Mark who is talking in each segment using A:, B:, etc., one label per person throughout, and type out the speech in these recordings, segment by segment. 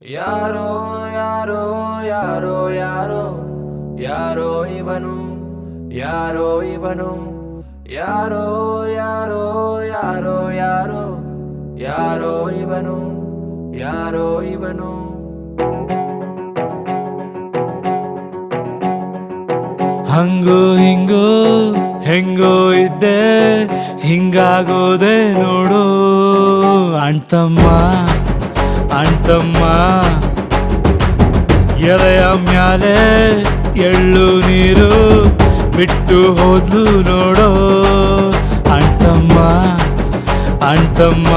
A: ಯಾರೋ ಯಾರೋ ಯಾರೋ ಯಾರೋ ಯಾರೋ ಇವನು ಯಾರೋ ಇವನು ಯಾರೋ ಯಾರೋ ಯಾರೋ ಯಾರೋ ಯಾರೋ ಇವನು ಯಾರೋ ಇವನು
B: ಹಂಗೋ ಹಿಂಗೋ ಹೆಂಗೋ ಇದ್ದೆ ಹಿಂಗಾಗೋದೆ ನೋಡು ಅಣ್ತಮ್ಮ ಅಣ್ತಮ್ಮ ಎಲೆಯ ಮ್ಯಾಲೆ ಎಳ್ಳು ನೀರು ಬಿಟ್ಟು ಹೋದ್ಲು ನೋಡೋ ಅಣ್ತಮ್ಮ ಅಣ್ತಮ್ಮ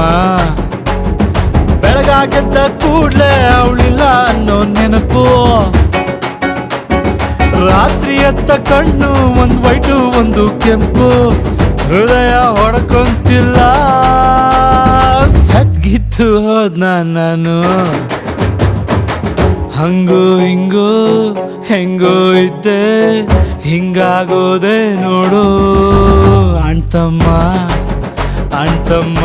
B: ಬೆಳಗಾಗೆದ್ದ ಕೂಡ್ಲೆ ಅವಳಿಲ್ಲ ಅನ್ನೋ ನೆನಪು ರಾತ್ರಿ ಎತ್ತ ಕಣ್ಣು ಒಂದು ವೈಟು ಒಂದು ಕೆಂಪು ಹೃದಯ ಹೊಡ್ಕೊಂತಿಲ್ಲ ಸದ್ಗಿತ್ತು ಹೋದ್ನ ನಾನು ಹಂಗೋ ಹಿಂಗೋ ಹೆಂಗೋ ಇದ್ದೆ ಹಿಂಗಾಗೋದೆ ನೋಡು ಅಣ್ತಮ್ಮ ಅಣ್ತಮ್ಮ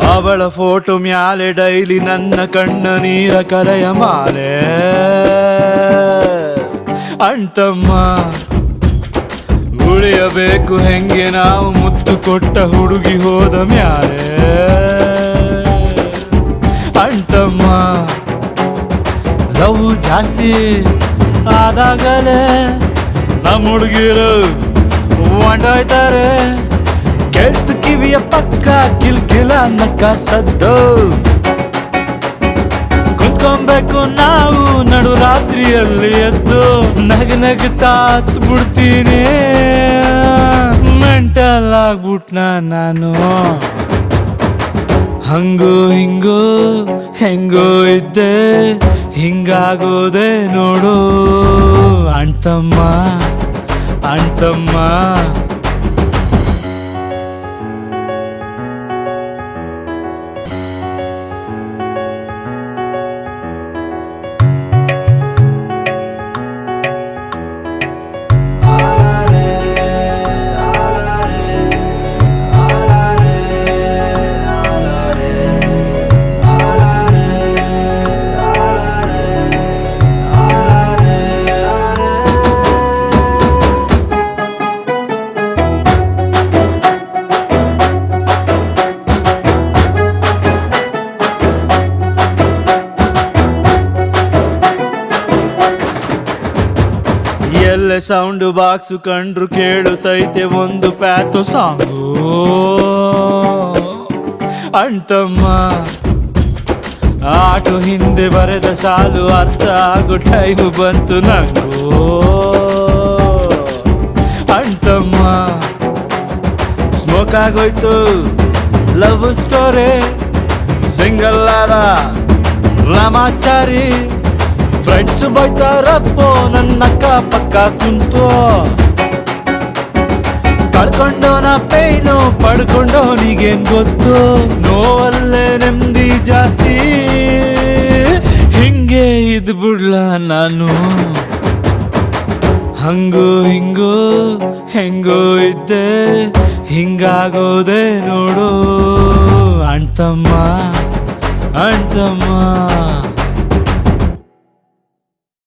B: ಅವಳ ಫೋಟೋ ಮ್ಯಾಲೆ ಡೈಲಿ ನನ್ನ ಕಣ್ಣ ನೀರ ಕರೆಯ ಮಾಲೆ ಅಣ್ತಮ್ಮ ಉಳಿಯಬೇಕು ಹೆಂಗೆ ನಾವು ಮುತ್ತು ಕೊಟ್ಟ ಹುಡುಗಿ ಹೋದ ಮ್ಯಾಲೆ ಅಣ್ತಮ್ಮ ಲವ್ ಜಾಸ್ತಿ ಆದಾಗಲೇ ನಮ್ಮ ಹುಡುಗಿರು ಹೊಂಟೋಯ್ತಾರೆ ಕೆಟ್ಟ ಕಿವಿಯ ಪಕ್ಕ ಕಿಲ್ಕಿಲ ನಕ್ಕ ಸದ್ದು ಕುತ್ಕೊಬೇಕು ನಾವು ನಡು ರಾತ್ರಿಯಲ್ಲಿ ಎದ್ದು ನಗನಗ್ತಾ ಹತ್ತು ಬಿಡ್ತೀನಿ ಮೆಂಟಲ್ ಆಗ್ಬಿಟ್ನ ನಾನು ಹಂಗೋ ಹಿಂಗೋ ಹೆಂಗೋ ಇದ್ದೆ ಹಿಂಗಾಗೋದೆ ನೋಡು ಅಣ್ತಮ್ಮ ಅಣ್ತಮ್ಮ ಎಲ್ಲ ಸೌಂಡ್ ಬಾಕ್ಸ್ ಕಂಡ್ರು ಕೇಳುತ್ತೈತೆ ಒಂದು ಪ್ಯಾಟೋ ಸಾಂಗು ಅಣ್ತಮ್ಮ ಆಟೋ ಹಿಂದೆ ಬರೆದ ಸಾಲು ಅರ್ಥ ಆಗೋ ಟೈಮು ಬಂತು ನಂಗೂ ಅಣ್ತಮ್ಮ ಸ್ಮೋಕ್ ಆಗೋಯ್ತು love story single Ramachari friends ಬೈತಾರಪ್ಪೋ ನನ್ನ ಅಕ್ಕ ಪಕ್ಕ ಕುಂತು ಕಳ್ಕೊಂಡೋನ ಪೇನು ಪಡ್ಕೊಂಡೋನಿಗೇನ್ ಗೊತ್ತು ನೋವಲ್ಲೇ ನೆಮ್ಮದಿ ಜಾಸ್ತಿ ಹಿಂಗೆ ಇದ್ ಬಿಡ್ಲ ನಾನು ಹಂಗೋ ಹಿಂಗೋ ಹೆಂಗೋ ಇದ್ದೆ ಹಿಂಗಾಗೋದೆ ನೋಡು ಅಣ್ತಮ್ಮ ಅಣ್ತಮ್ಮ